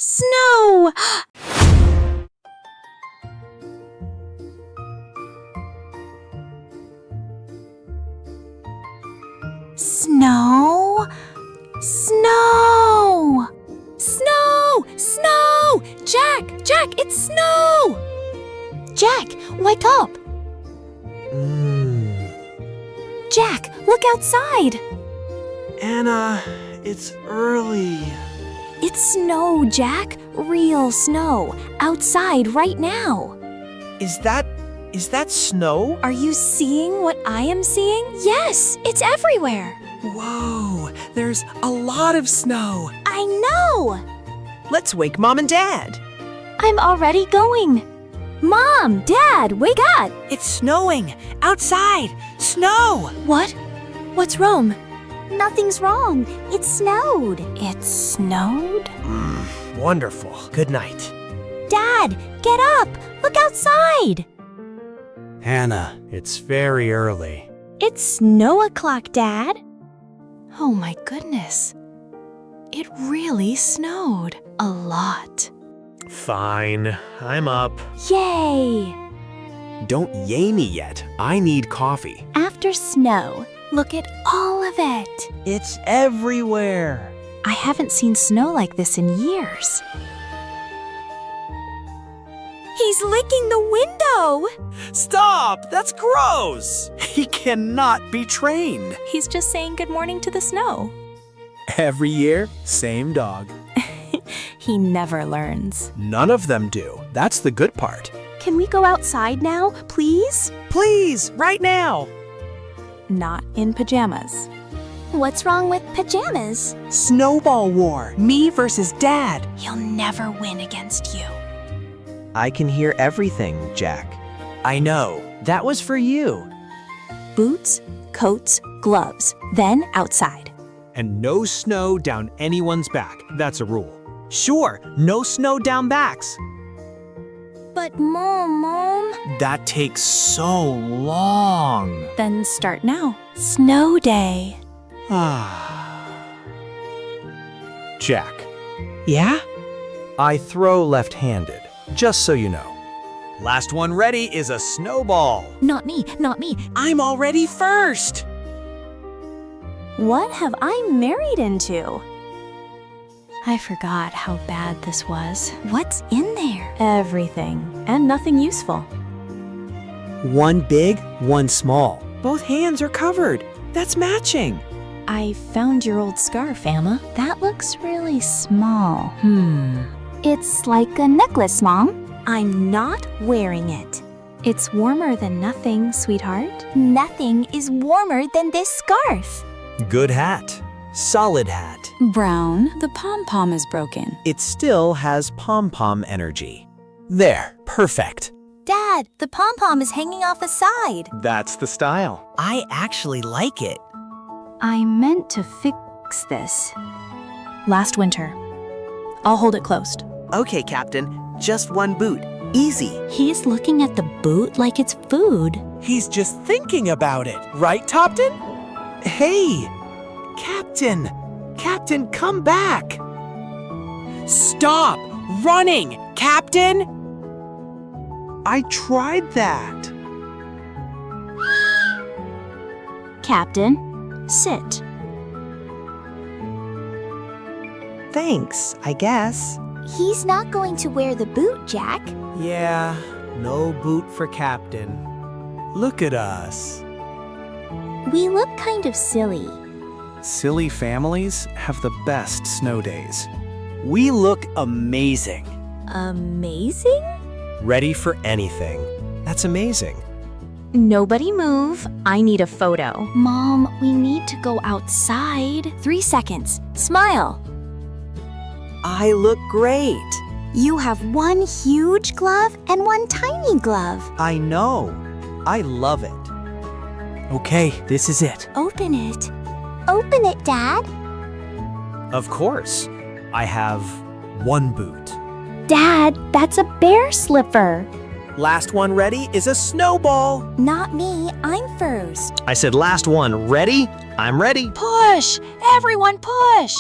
Snow! Snow! Snow! Snow! Snow! Jack! Jack, it's snow! Jack, wake up! Jack, look outside! Anna, it's early. It's snow, Jack. Real snow. Outside right now. Is that snow? Are you seeing what I am seeing? Yes, it's everywhere. Whoa, there's a lot of snow. I know. Let's wake Mom and Dad. I'm already going. Mom, Dad, wake up. It's snowing. Outside. Snow. What? What's wrong? Nothing's wrong. It snowed. It snowed? Wonderful. Good night. Dad, get up. Look outside. Hannah, it's very early. It's snow o'clock, Dad. Oh my goodness. It really snowed. A lot. Fine. I'm up. Yay! Don't yay me yet. I need coffee. After snow, look at all of it. It's everywhere. I haven't seen snow like this in years. He's licking the window. Stop! That's gross. He cannot be trained. He's just saying good morning to the snow. Every year, same dog. He never learns. None of them do. That's the good part. Can we go outside now, please? Please, right now. Not in pajamas. What's wrong with pajamas? Snowball war. Me versus Dad. He'll never win against you. I can hear everything, Jack. I know. That was for you. Boots, coats, gloves, then outside. And no snow down anyone's back. That's a rule. Sure, no snow down backs. But Mom. That takes so long. Then start now. Snow day. Jack, Yeah? I throw left-handed, just so you know. Last one ready is a snowball. Not me, not me. I'm already first. What have I married into? I forgot how bad this was. What's in there? Everything, and nothing useful. One big, one small. Both hands are covered. That's matching. I found your old scarf, Emma. That looks really small. It's like a necklace, Mom. I'm not wearing it. It's warmer than nothing, sweetheart. Nothing is warmer than this scarf. Good hat. Solid hat. Brown, the pom-pom is broken. It still has pom-pom energy. There, perfect. Dad, the pom-pom is hanging off the side. That's the style. I actually like it. I meant to fix this. Last winter. I'll hold it closed. Okay, Captain. Just one boot. Easy. He's looking at the boot like it's food. He's just thinking about it. Right, Topton? Hey! Captain! Captain, come back! Stop! Running! Captain! I tried that. Captain, sit. Thanks, I guess. He's not going to wear the boot, Jack. Yeah, no boot for Captain. Look at us. We look kind of silly. Silly families have the best snow days. We look amazing. Amazing? Ready for anything. That's amazing. Nobody move. I need a photo. Mom, we need to go outside. 3 seconds. Smile. I look great. You have one huge glove and one tiny glove. I know. I love it. Okay, this is it. Open it. Open it, Dad. Of course. I have one boot. Dad, that's a bear slipper. Last one ready is a snowball. Not me. I'm first. I said last one. Ready? I'm ready. Push! Everyone push!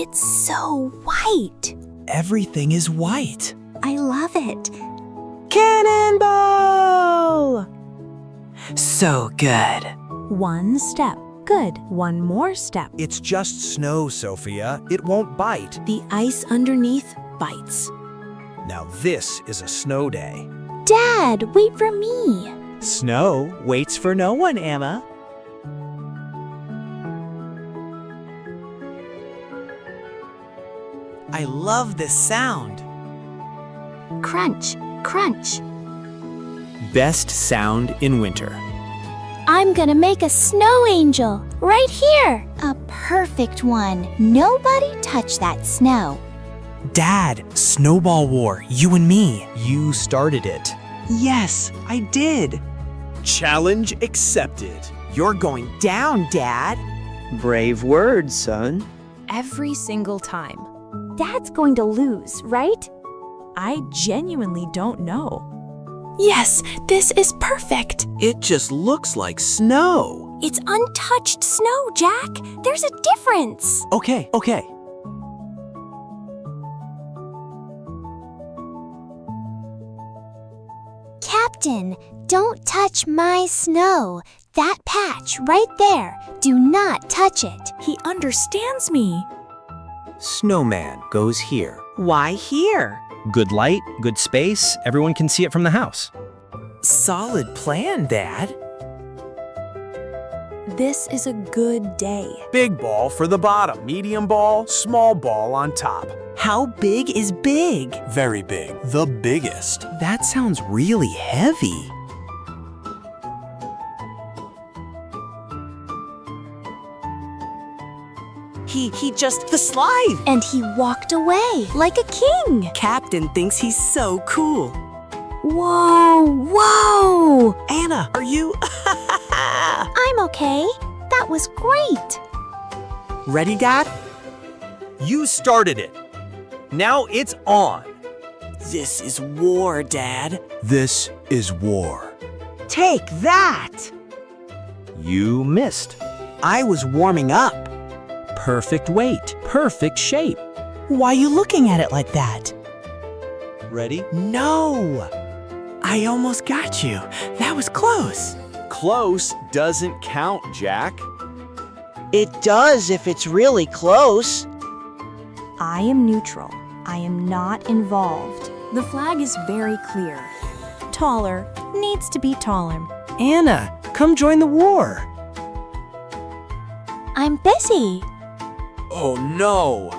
It's so white. Everything is white. I love it. Cannonball! So good. One step. Good. One more step. It's just snow, Sophia. It won't bite. The ice underneath bites. Now this is a snow day. Dad, wait for me. Snow waits for no one, Emma. I love this sound. Crunch, crunch. Best sound in winter. I'm gonna make a snow angel right here. A perfect one. Nobody touch that snow. Dad, Snowball War, you and me. You started it. Yes, I did. Challenge accepted. You're going down, Dad. Brave words, son. Every single time. Dad's going to lose, right? I genuinely don't know. Yes, this is perfect. It just looks like snow. It's untouched snow, Jack. There's a difference. Okay. Captain, don't touch my snow. That patch right there. Do not touch it. He understands me. Snowman goes here. Why here? Good light, good space. Everyone can see it from the house. Solid plan, Dad. This is a good day. Big ball for the bottom, medium ball, small ball on top. How big is big? Very big, the biggest. That sounds really heavy. He just the slide. And he walked away like a king. Captain thinks he's so cool. Whoa! Anna, are you I'm okay. That was great. ready, Dad? You started it. Now it's on. This is war, Dad. This is war. Take that! You missed. I was warming up. Perfect weight, perfect shape. Why are you looking at it like that? Ready? No! I almost got you. That was close. Close doesn't count, Jack. It does if it's really close. I am neutral. I am not involved. The flag is very clear. Taller needs to be taller. Anna, come join the war. I'm busy. Oh no!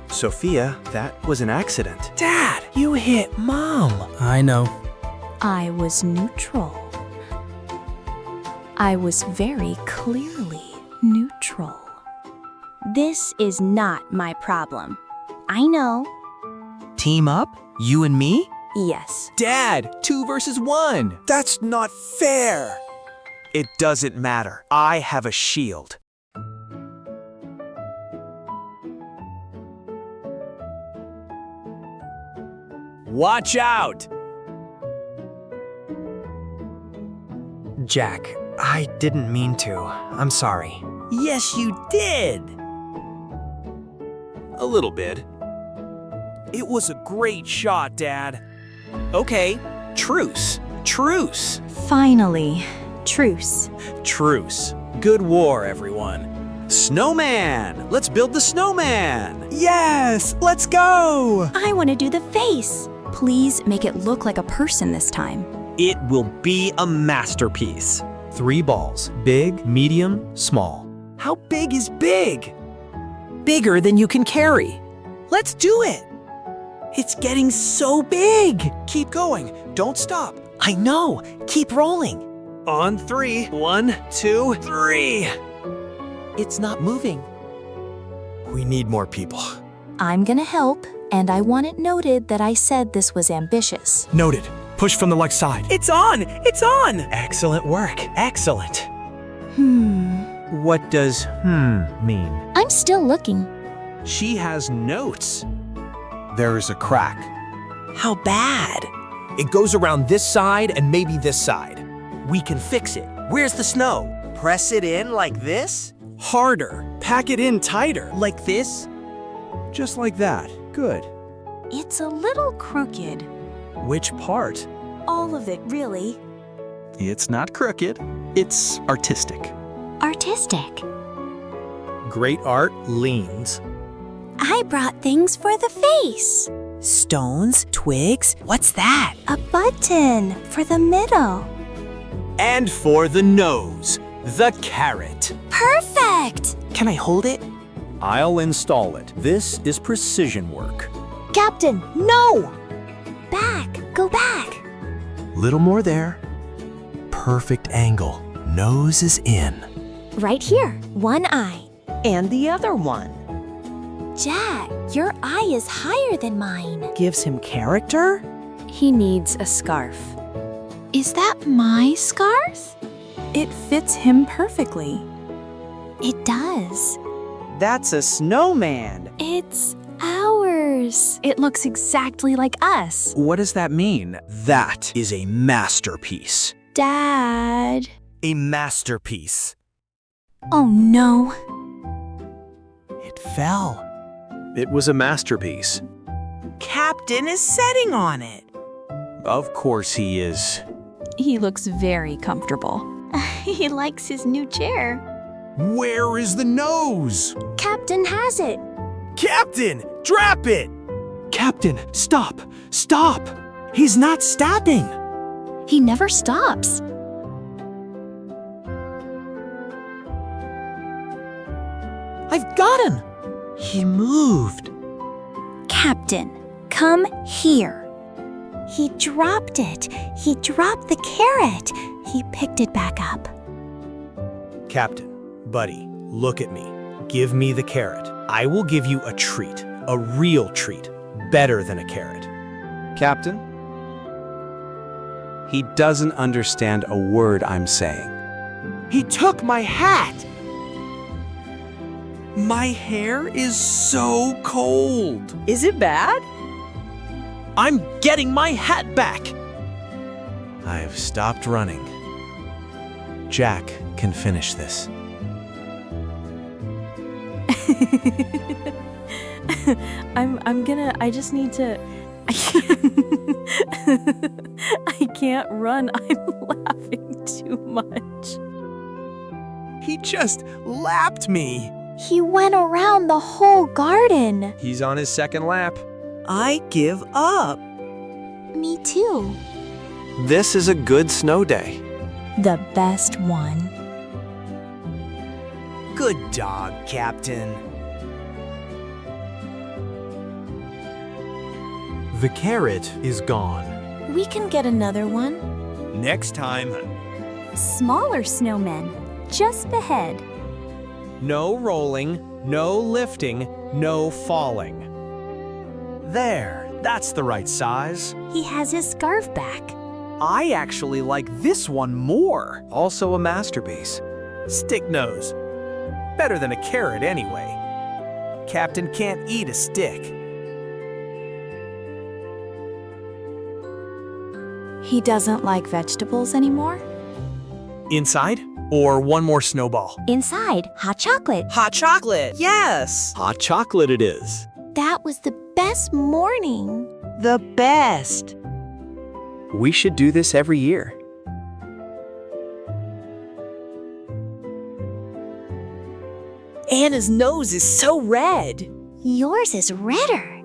Sophia, that was an accident. Dad, you hit Mom. I know. I was neutral. I was very clearly neutral. This is not my problem. I know. Team up? You and me? Yes. Dad, 2 versus 1. That's not fair. It doesn't matter. I have a shield. Watch out! Jack, I didn't mean to. I'm sorry. Yes, you did. A little bit. It was a great shot, Dad. Okay, truce. Truce. Finally, truce. Truce. Good war, everyone. Snowman! Let's build the snowman! Yes, let's go. I want to do the face. Please make it look like a person this time. It will be a masterpiece. 3 balls. Big, medium, small. How big is big? Bigger than you can carry. Let's do it. It's getting so big. Keep going. Don't stop. I know. Keep rolling. On 3. 1, 2, 3. It's not moving. We need more people. I'm gonna help, and I want it noted that I said this was ambitious. Noted. Push from the left side. It's on. It's on. Excellent work. Excellent. What does mean? I'm still looking. She has notes. There is a crack. How bad? It goes around this side and maybe this side. We can fix it. Where's the snow? Press it in like this? Harder. Pack it in tighter. Like this? Just like that. Good. It's a little crooked. Which part? All of it, really. It's not crooked, it's artistic. Artistic. Great art leans. I brought things for the face. Stones? Twigs? What's that? A button for the middle. And for the nose, the carrot. Perfect! Can I hold it? I'll install it. This is precision work. Captain, no! Back, go back. Little more there. Perfect angle. Nose is in. Right here, one eye. And the other one. Jack, your eye is higher than mine. Gives him character? He needs a scarf. Is that my scarf? It fits him perfectly. It does. That's a snowman. It's ours. It looks exactly like us. What does that mean? That is a masterpiece. Dad. A masterpiece. Oh no. It fell. It was a masterpiece. Captain is sitting on it. Of course he is. He looks very comfortable. He likes his new chair. Where is the nose? Captain has it. Captain, drop it! Captain, stop! Stop! He's not stopping! He never stops. I've got him! He moved. Captain, come here. He dropped it. He dropped the carrot. He picked it back up. Captain, buddy, look at me. Give me the carrot. I will give you a treat, a real treat, better than a carrot. Captain? He doesn't understand a word I'm saying. He took my hat! My hair is so cold. Is it bad? I'm getting my hat back. I've stopped running. Jack can finish this. I just need to. I can't run. I'm laughing too much. He just lapped me. He went around the whole garden. He's on his second lap. I give up. Me too. This is a good snow day. The best one. Good dog, Captain. The carrot is gone. We can get another one. Next time, Smaller snowmen. Just ahead. no rolling, no lifting, no falling. There, that's the right size. He has his scarf back. I actually like this one more. Also a masterpiece. Stick nose. Better than a carrot anyway. Captain can't eat a stick. He doesn't like vegetables anymore? Inside? Or one more snowball? Inside, hot chocolate. Hot chocolate. Yes. Hot chocolate it is. That was the best morning. The best. We should do this every year. Anna's nose is so red. Yours is redder.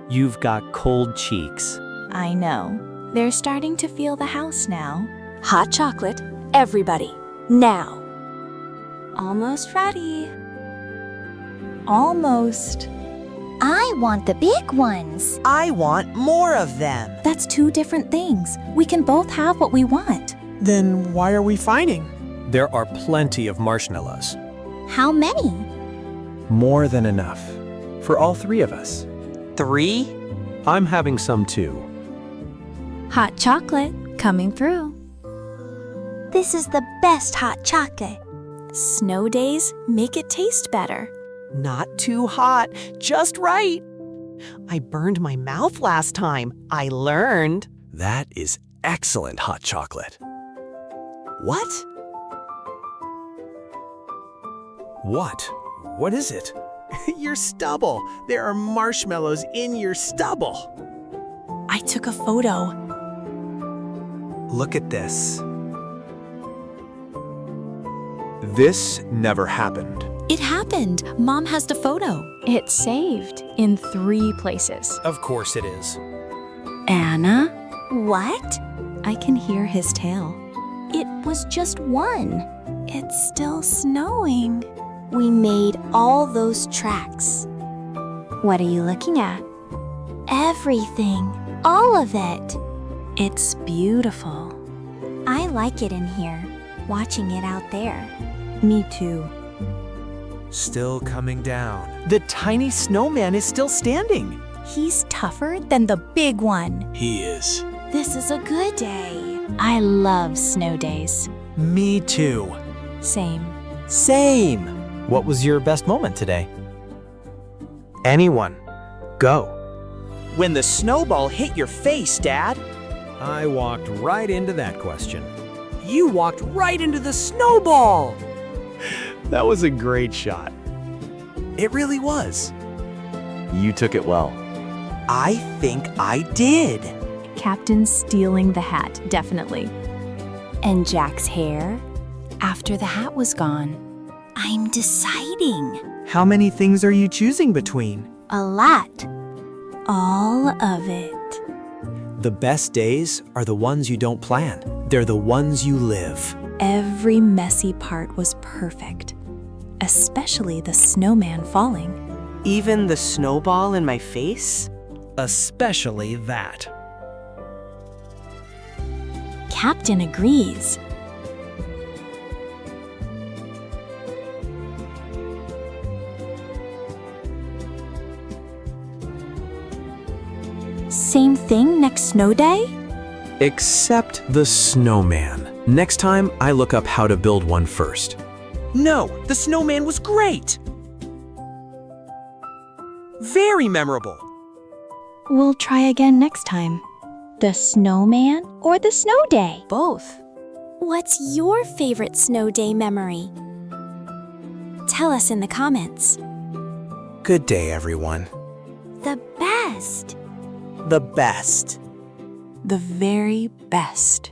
You've got cold cheeks. I know. They're starting to feel the house now. Hot chocolate, everybody, now. Almost ready. Almost. I want the big ones. I want more of them. That's two different things. We can both have what we want. Then why are we fighting? There are plenty of marshmallows. How many? More than enough. For all three of us. 3? I'm having some too. Hot chocolate coming through. This is the best hot chocolate. Snow days make it taste better. Not too hot, just right. I burned my mouth last time. I learned. That is excellent hot chocolate. What? What? What is it? Your stubble. There are marshmallows in your stubble. I took a photo. Look at this. This never happened. It happened. Mom has the photo. It's saved in 3 places. Of course it is. Anna? What? I can hear his tail. It was just 1. It's still snowing. We made all those tracks. What are you looking at? Everything. All of it. It's beautiful. I like it in here, watching it out there. Me too. Still coming down. The tiny snowman is still standing. He's tougher than the big one. He is. This is a good day. I love snow days. Me too. Same. Same. What was your best moment today? Anyone. Go. When the snowball hit your face, Dad. I walked right into that question. You walked right into the snowball. That was a great shot. It really was. You took it well. I think I did. Captain stealing the hat, definitely. And Jack's hair? After the hat was gone. I'm deciding. How many things are you choosing between? A lot. All of it. The best days are the ones you don't plan. They're the ones you live. Every messy part was perfect. Especially the snowman falling. Even the snowball in my face? Especially that. Captain agrees. Same thing next snow day? Except the snowman. Next time, I look up how to build one first. No, the snowman was great. Very memorable. We'll try again next time. The snowman or the snow day? Both. What's your favorite snow day memory? Tell us in the comments. Good day, everyone. The best. The best. The very best.